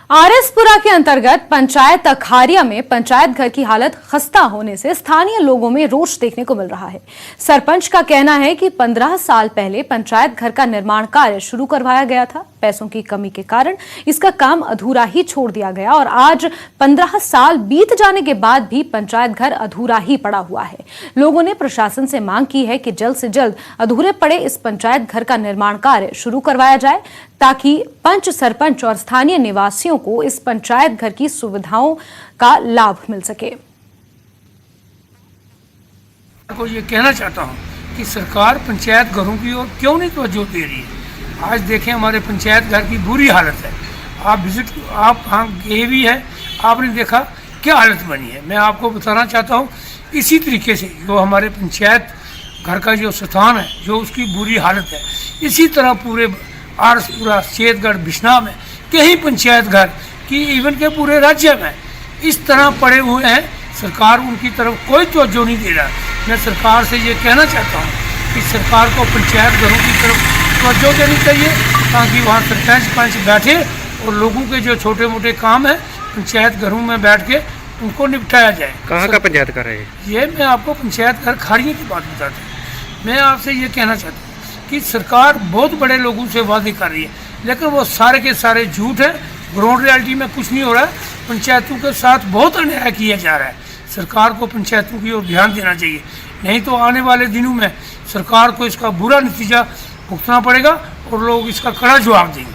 आरएसपुरा के अंतर्गत पंचायत अखारिया में पंचायत घर की हालत खस्ता होने से स्थानीय लोगों में रोष देखने को मिल रहा है। सरपंच का कहना है कि 15 साल पहले पंचायत घर का निर्माण कार्य शुरू करवाया गया था। पैसों की कमी के कारण इसका काम अधूरा ही छोड़ दिया गया और आज 15 साल बीत जाने के बाद भी पंचायत घर अधूरा ही पड़ा हुआ है। लोगों ने प्रशासन से मांग की है कि जल्द से जल्द अधूरे पड़े इस पंचायत घर का निर्माण कार्य शुरू करवाया जाए ताकि पंच, सरपंच और स्थानीय निवासियों को इस पंचायत घर की सुविधाओं का लाभ मिल सके। को ये कहना चाहता हूँ कि सरकार पंचायत घरों की ओर क्यों नहीं तवज्जो दे रही है। आज देखें हमारे पंचायत घर की बुरी हालत है। आप वहाँ गए भी है, आपने देखा क्या हालत बनी है। मैं आपको बताना चाहता हूँ इसी तरीके से जो हमारे पंचायत घर का जो स्थान है, जो उसकी बुरी हालत है, इसी तरह पूरे आरएसपुरा, शेतगढ़, बिश्नाह में कई पंचायत घर की इवन के पूरे राज्य में इस तरह पड़े हुए हैं। सरकार उनकी तरफ कोई तवज्जो नहीं दे रहा। मैं सरकार से ये कहना चाहता हूँ कि सरकार को पंचायत घरों की तरफ तवज्जो देनी चाहिए ताकि वहाँ सरपंच पंच बैठे और लोगों के जो छोटे मोटे काम है पंचायत घरों में बैठ के उनको निपटाया जाए। कहाँ का पंचायत घर है ये? मैं आपको पंचायत घर खारियों की बात बताता हूँ। मैं आपसे ये कहना चाहता हूँ कि सरकार बहुत बड़े लोगों से वादे कर रही है, लेकिन वो सारे के सारे झूठ है। ग्राउंड रियलिटी में कुछ नहीं हो रहा है। पंचायतों के साथ बहुत अन्याय किया जा रहा है। सरकार को पंचायतों की ओर ध्यान देना चाहिए, नहीं तो आने वाले दिनों में सरकार को इसका बुरा नतीजा भुगतना पड़ेगा और लोग इसका कड़ा जवाब देंगे।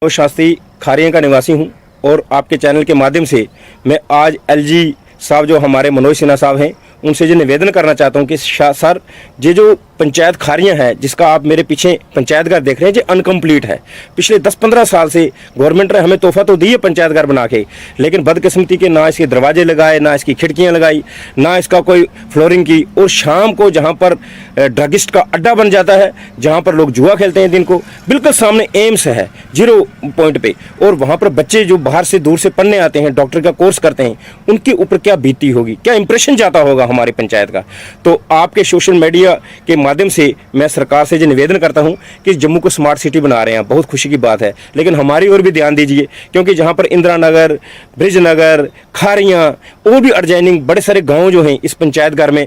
मैं शास्त्री खारिया का निवासी हूं और आपके चैनल के माध्यम से मैं आज एलजी साहब जो हमारे मनोज सिन्हा साहब हैं उनसे जो निवेदन करना चाहता हूं कि सर ये जो पंचायत खारियां हैं जिसका आप मेरे पीछे पंचायत घर देख रहे हैं, जो अनकम्प्लीट है। पिछले 10-15 साल से गवर्नमेंट ने हमें तोहफा तो दी है पंचायत घर बना के, लेकिन बदकिस्मती के ना इसके दरवाजे लगाए, ना इसकी खिड़कियां लगाई, ना इसका कोई फ्लोरिंग की। और शाम को जहां पर ड्रगिस्ट का अड्डा बन जाता है, जहां पर लोग जुआ खेलते हैं दिन को, बिल्कुल सामने एम्स है 0 पॉइंट पे, और वहां पर बच्चे जो बाहर से दूर से पढ़ने आते हैं, डॉक्टर का कोर्स करते हैं, उनके ऊपर क्या बीती होगी, क्या इंप्रेशन जाता होगा हमारी पंचायत का। तो आपके सोशल मीडिया के माध्यम से मैं सरकार से जो निवेदन करता हूं कि जम्मू को स्मार्ट सिटी बना रहे हैं, बहुत खुशी की बात है, लेकिन हमारी ओर भी ध्यान दीजिए, क्योंकि जहां पर इंदिरा नगर, ब्रिजनगर, खारियां और भी एडजॉइनिंग बड़े सारे गांव जो हैं इस पंचायत घर में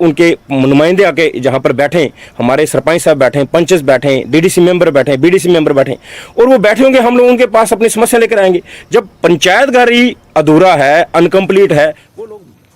उनके नुमाइंदे आके जहां पर बैठे, हमारे सरपंच साहब बैठे, पंचेस बैठे, डीडीसी मेंबर बैठे, बीडीसी मेंबर बैठे, और वो बैठे होंगे, हम लोग उनके पास अपनी समस्या लेकर आएंगे। जब पंचायत घर ही अधूरा है, अनकम्प्लीट है,